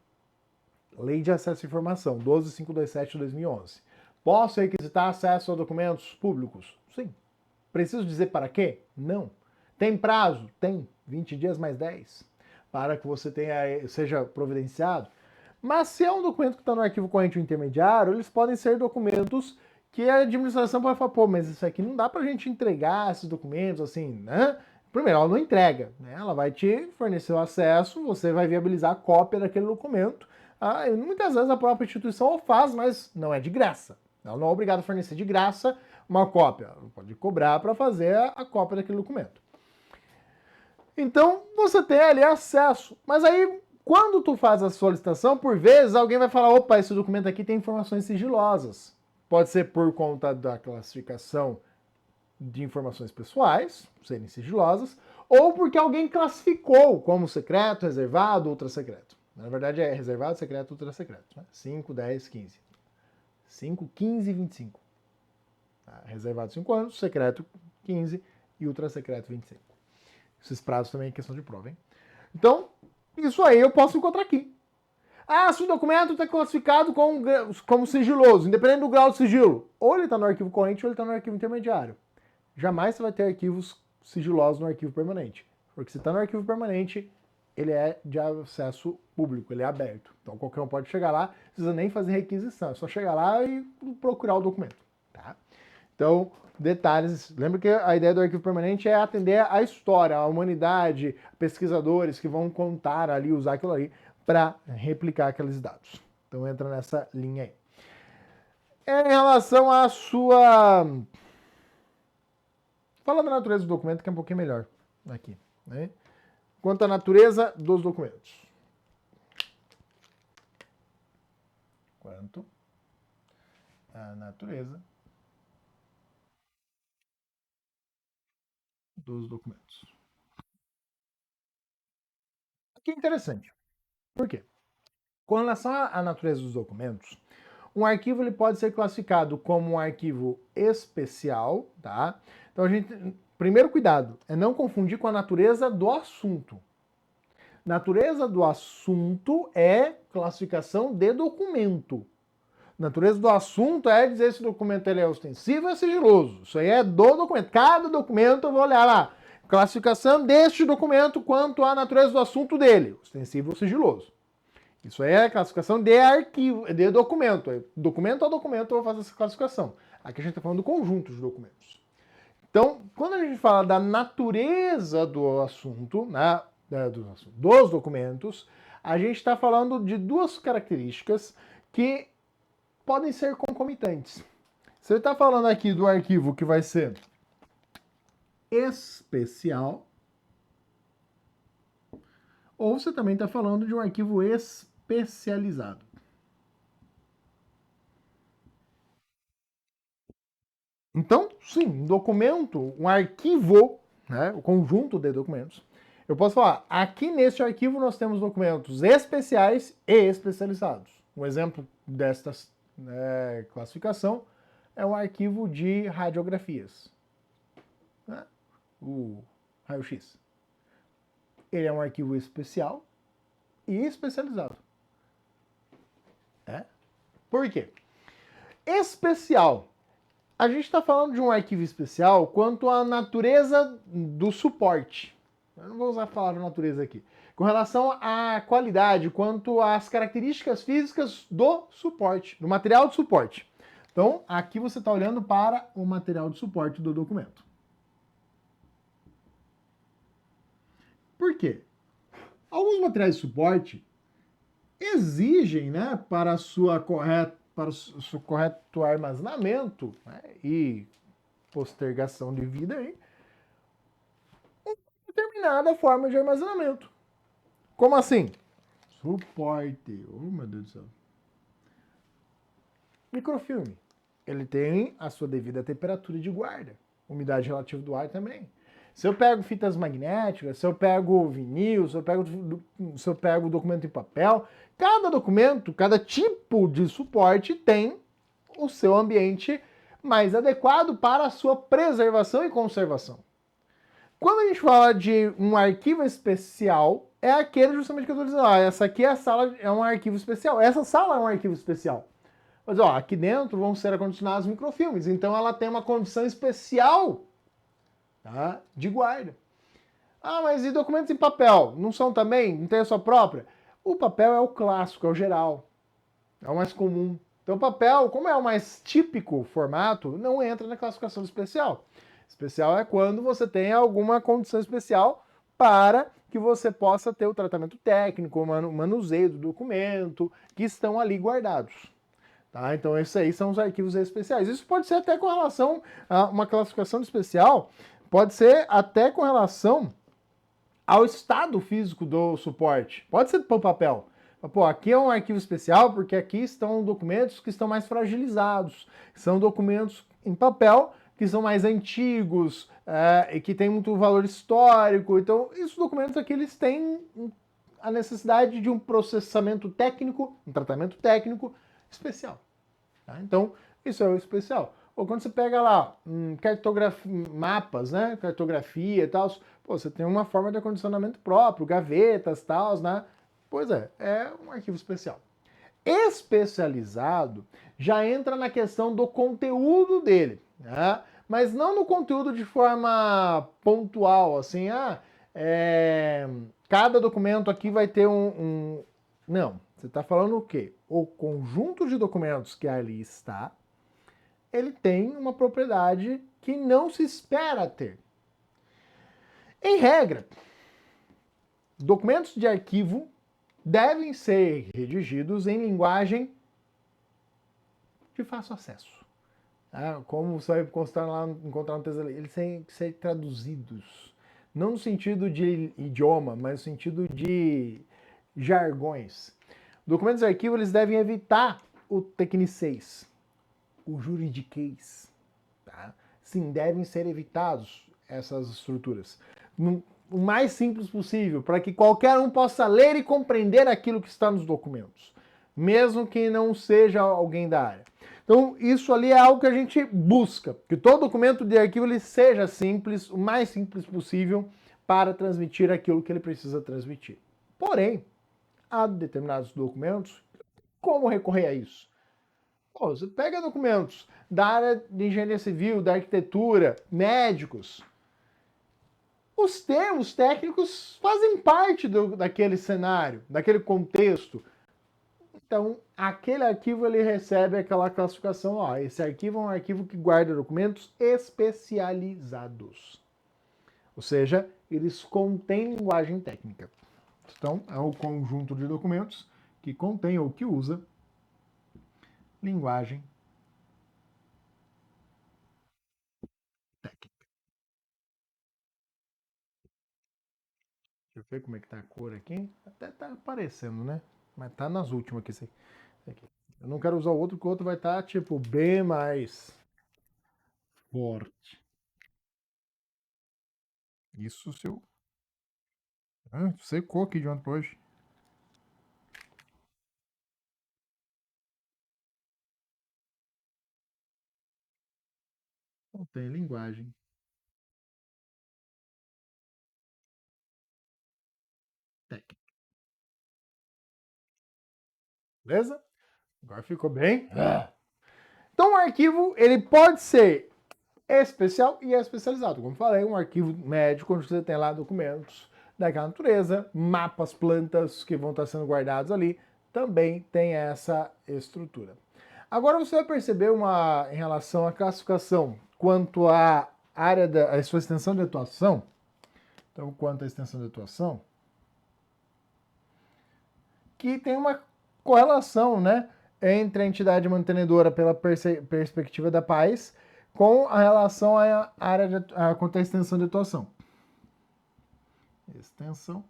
Lei de Acesso à Informação, 12527 de 2011. Posso requisitar acesso a documentos públicos? Sim. Preciso dizer para quê? Não. Tem prazo? Tem. 20 dias mais 10. Para que você seja providenciado. Mas se é um documento que está no arquivo corrente ou intermediário, eles podem ser documentos que a administração pode falar, pô, mas isso aqui não dá para a gente entregar esses documentos assim, né? Primeiro, ela não entrega, né? Ela vai te fornecer o acesso, você vai viabilizar a cópia daquele documento. Ah, muitas vezes a própria instituição o faz, mas não é de graça. Ela não é obrigada a fornecer de graça uma cópia. Ela pode cobrar para fazer a cópia daquele documento. Então, você tem ali acesso. Mas aí, quando tu faz a solicitação, por vezes alguém vai falar, opa, esse documento aqui tem informações sigilosas. Pode ser por conta da classificação de informações pessoais, serem sigilosas, ou porque alguém classificou como secreto, reservado, ultra secreto. Na verdade é reservado, secreto, ultra secreto. Né? 5, 10, 15. 5, 15 e 25. Tá? Reservado 5 anos, secreto 15 e ultra secreto 25. Esses prazos também é questão de prova, hein? Então, isso aí eu posso encontrar aqui. Ah, se o documento está classificado como sigiloso, independente do grau de sigilo, ou ele está no arquivo corrente ou ele está no arquivo intermediário. Jamais você vai ter arquivos sigilosos no arquivo permanente. Porque se está no arquivo permanente, ele é de acesso público, ele é aberto. Então qualquer um pode chegar lá, não precisa nem fazer requisição, é só chegar lá e procurar o documento. Tá? Então, detalhes. Lembra que a ideia do arquivo permanente é atender a história, a humanidade, pesquisadores que vão contar ali, usar aquilo ali para replicar aqueles dados. Então entra nessa linha aí. Em relação à sua... Fala da natureza do documento, que é um pouquinho melhor aqui. Né? Quanto à natureza dos documentos. Quanto à natureza dos documentos. Aqui é interessante. Por quê? Com relação à natureza dos documentos, um arquivo ele pode ser classificado como um arquivo especial, tá? Então a gente, primeiro cuidado, é não confundir com a natureza do assunto. Natureza do assunto é classificação de documento. Natureza do assunto é dizer se o documento ele é ostensivo ou é sigiloso. Isso aí é do documento. Cada documento eu vou olhar lá. Classificação deste documento quanto à natureza do assunto dele. Ostensivo ou sigiloso. Isso aí é classificação de arquivo, de documento. Documento a documento eu vou fazer essa classificação. Aqui a gente está falando do conjunto de documentos. Então, quando a gente fala da natureza do assunto, né, dos documentos, a gente está falando de duas características que podem ser concomitantes. Você está falando aqui do arquivo que vai ser especial, ou você também está falando de um arquivo especializado. Então, sim, um documento, um arquivo, né, o conjunto de documentos. Eu posso falar, aqui neste arquivo nós temos documentos especiais e especializados. Um exemplo desta classificação é um arquivo de radiografias, né, o raio-x. Ele é um arquivo especial e especializado. Por quê? Especial. A gente está falando de um arquivo especial quanto à natureza do suporte. Eu não vou usar a palavra natureza aqui. Com relação à qualidade, quanto às características físicas do suporte, do material de suporte. Então, aqui você está olhando para o material de suporte do documento. Por quê? Alguns materiais de suporte exigem, né, para o seu correto armazenamento, né, e postergação de vida aí, uma determinada forma de armazenamento. Como assim? Suporte. Oh, meu Deus do céu. Microfilme. Ele tem a sua devida temperatura de guarda. Umidade relativa do ar também. Se eu pego fitas magnéticas, se eu pego vinil, se eu pego documento em papel, cada documento, cada tipo de suporte tem o seu ambiente mais adequado para a sua preservação e conservação. Quando a gente fala de um arquivo especial, é aquele justamente que eu estou dizendo, essa aqui é a sala, é um arquivo especial, essa sala é um arquivo especial. Mas ó, aqui dentro vão ser acondicionados microfilmes, então ela tem uma condição especial, tá, de guarda. Ah, mas e documentos em papel? Não são também? Não tem a sua própria? O papel é o clássico, é o geral, é o mais comum. Então o papel, como é o mais típico formato, não entra na classificação especial. Especial é quando você tem alguma condição especial para que você possa ter o tratamento técnico, o manuseio do documento, que estão ali guardados. Tá? Então, esses aí são os arquivos especiais. Isso pode ser até com relação a uma classificação especial, pode ser até com relação ao estado físico do suporte. Pode ser por papel. Pô, aqui é um arquivo especial porque aqui estão documentos que estão mais fragilizados. São documentos em papel que são mais antigos e que têm muito valor histórico. Então, esses documentos aqui eles têm a necessidade de um processamento técnico, um tratamento técnico especial. Tá? Então, isso é o especial. Ou quando você pega lá mapas, né? Cartografia e tal, pô, você tem uma forma de acondicionamento próprio, gavetas e tal, né? Pois é um arquivo especial. Especializado já entra na questão do conteúdo dele, né? Mas não no conteúdo de forma pontual, assim, cada documento aqui vai ter Não, você está falando o quê? O conjunto de documentos que ali está, ele tem uma propriedade que não se espera ter. Em regra, documentos de arquivo devem ser redigidos em linguagem de fácil acesso. Como você vai encontrar no texto ali, eles têm que ser traduzidos. Não no sentido de idioma, mas no sentido de jargões. Documentos de arquivo eles devem evitar o tecnicês, o juridiquês. Tá? Sim, devem ser evitados essas estruturas. O mais simples possível, para que qualquer um possa ler e compreender aquilo que está nos documentos, mesmo que não seja alguém da área. Então, isso ali é algo que a gente busca, que todo documento de arquivo ele seja simples, o mais simples possível, para transmitir aquilo que ele precisa transmitir. Porém, há determinados documentos, como recorrer a isso? Pô, você pega documentos da área de engenharia civil, da arquitetura, médicos. Os termos técnicos fazem parte daquele cenário, daquele contexto. Então, aquele arquivo ele recebe aquela classificação, ó, esse arquivo é um arquivo que guarda documentos especializados. Ou seja, eles contêm linguagem técnica. Então, é o conjunto de documentos que contém ou que usa linguagem técnica. Deixa eu ver como é que tá a cor aqui. Até tá aparecendo, né? Mas tá nas últimas aqui, esse aqui. Eu não quero usar o outro, porque o outro vai estar, tipo, bem mais forte. Isso, seu... Ah, secou aqui de ontem pra hoje. Não tem linguagem técnica. Beleza? Agora ficou bem. Então, o arquivo, ele pode ser especial e especializado. Como falei, um arquivo médico, onde você tem lá documentos daquela natureza, mapas, plantas que vão estar sendo guardados ali, também tem essa estrutura. Agora você vai perceber em relação à classificação quanto à área a sua extensão de atuação. Então, quanto à extensão de atuação, que tem uma correlação, né, entre a entidade mantenedora pela perspectiva da paz com a relação à área quanto à extensão de atuação. Extensão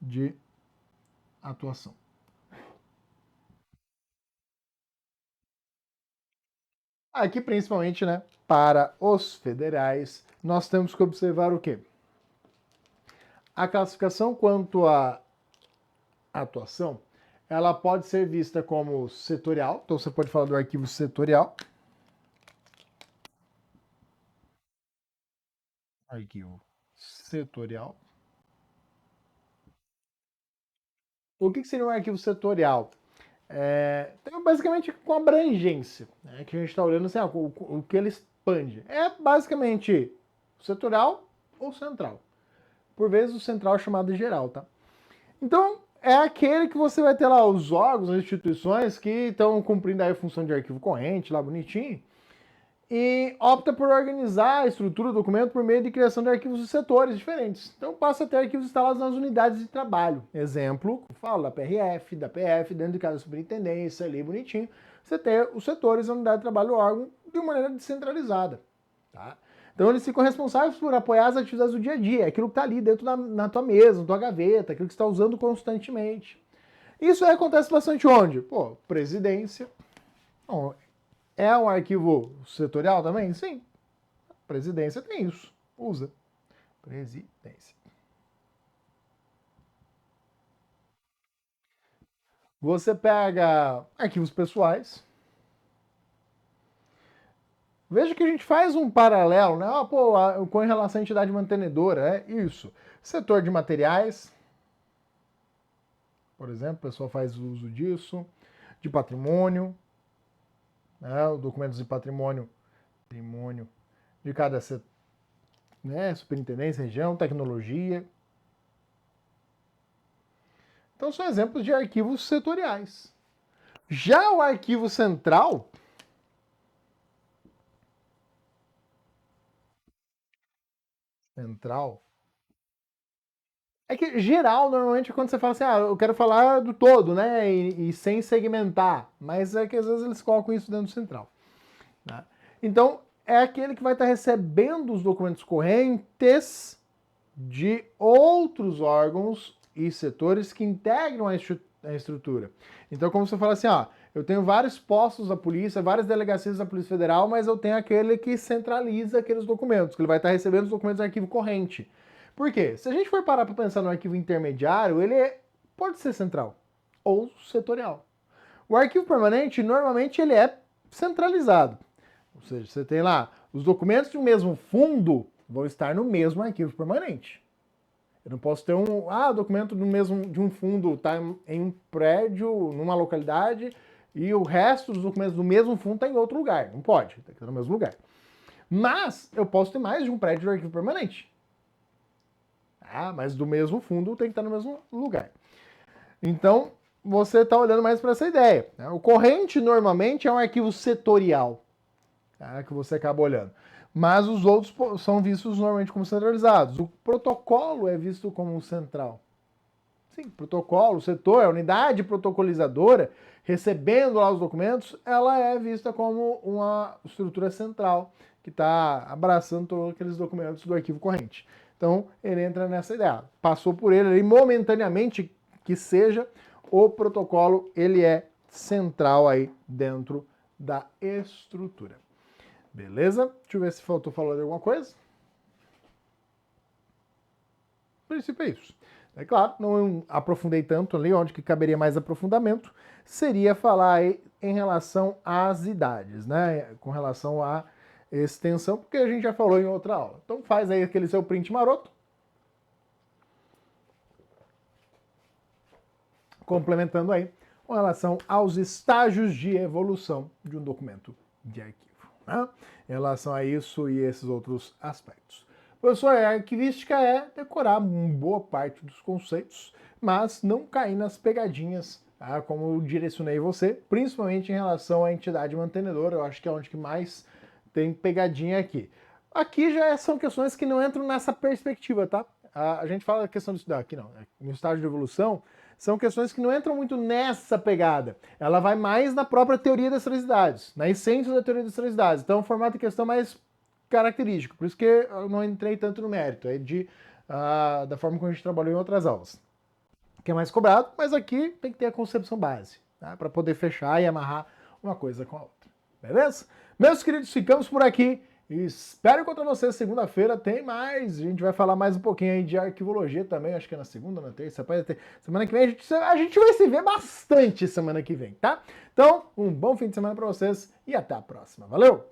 de atuação. Aqui, principalmente, né, para os federais, nós temos que observar o quê? A classificação quanto à atuação, ela pode ser vista como setorial, então você pode falar do arquivo setorial. Arquivo setorial. O que seria um arquivo setorial? Tem basicamente com abrangência, né, que a gente está olhando assim, o que ele expande. É basicamente setorial ou central. Por vezes o central é chamado de geral, tá? Então, é aquele que você vai ter lá os órgãos, as instituições que estão cumprindo aí a função de arquivo corrente, lá bonitinho, e opta por organizar a estrutura do documento por meio de criação de arquivos de setores diferentes. Então passa a ter arquivos instalados nas unidades de trabalho. Exemplo, falo da PRF, da PF, dentro de cada superintendência, ali bonitinho, você tem os setores da unidade de trabalho do órgão de maneira descentralizada. Tá? Então eles ficam responsáveis por apoiar as atividades do dia a dia, aquilo que está ali dentro na tua mesa, na tua gaveta, aquilo que você está usando constantemente. Isso aí acontece bastante onde? Pô, presidência. Bom, é um arquivo setorial também? Sim. Presidência tem isso. Usa. Presidência. Você pega arquivos pessoais. Veja que a gente faz um paralelo, né? Com relação à entidade mantenedora, é isso. Setor de materiais, por exemplo, o pessoal faz uso disso. De patrimônio, né? Documentos de patrimônio de cada setor, né? Superintendência, região, tecnologia. Então são exemplos de arquivos setoriais. Já o arquivo central, é que geral, normalmente, quando você fala assim, eu quero falar do todo, né, e sem segmentar, mas é que às vezes eles colocam isso dentro do central. Né? Então, é aquele que vai estar recebendo os documentos correntes de outros órgãos e setores que integram a estrutura. Então, como você fala assim, eu tenho vários postos da polícia, várias delegacias da Polícia Federal, mas eu tenho aquele que centraliza aqueles documentos, que ele vai estar recebendo os documentos em arquivo corrente. Por quê? Se a gente for parar para pensar no arquivo intermediário, pode ser central ou setorial. O arquivo permanente, normalmente, ele é centralizado. Ou seja, você tem lá os documentos de um mesmo fundo vão estar no mesmo arquivo permanente. Eu não posso ter documento de um fundo está em um prédio, numa localidade, e o resto dos documentos do mesmo fundo está em outro lugar. Não pode, tem que estar no mesmo lugar. Mas eu posso ter mais de um prédio de arquivo permanente. Mas do mesmo fundo tem que estar no mesmo lugar. Então, você está olhando mais para essa ideia. O corrente, normalmente, é um arquivo setorial, que você acaba olhando. Mas os outros são vistos normalmente como centralizados. O protocolo é visto como central. Sim, protocolo, setor, a unidade protocolizadora, recebendo lá os documentos, ela é vista como uma estrutura central, que está abraçando todos aqueles documentos do arquivo corrente. Então, ele entra nessa ideia. Passou por ele ali, momentaneamente, que seja, o protocolo, ele é central aí dentro da estrutura. Beleza? Deixa eu ver se faltou falar de alguma coisa. No princípio é isso. É claro, não aprofundei tanto ali, onde que caberia mais aprofundamento, seria falar aí em relação às idades, né? Com relação à extensão, porque a gente já falou em outra aula. Então faz aí aquele seu print maroto. Complementando aí, com relação aos estágios de evolução de um documento de arquivo, né? Em relação a isso e esses outros aspectos. Professor, a arquivística é decorar boa parte dos conceitos, mas não cair nas pegadinhas, como eu direcionei você, principalmente em relação à entidade mantenedora, eu acho que é onde que mais tem pegadinha aqui. Aqui já são questões que não entram nessa perspectiva, tá? A gente fala da questão de estudar aqui, não. No estágio de evolução, são questões que não entram muito nessa pegada. Ela vai mais na própria teoria das três idades, na essência da teoria das três idades. Então, é um formato de questão mais característico. Por isso que eu não entrei tanto no mérito. É da forma como a gente trabalhou em outras aulas. Que é mais cobrado, mas aqui tem que ter a concepção base, tá? Para poder fechar e amarrar uma coisa com a outra. Beleza? Meus queridos, ficamos por aqui. Espero encontrar vocês segunda-feira, tem mais. A gente vai falar mais um pouquinho aí de arquivologia também, acho que é na segunda, na terça. Semana que vem a gente vai se ver bastante semana que vem, tá? Então, um bom fim de semana para vocês e até a próxima. Valeu!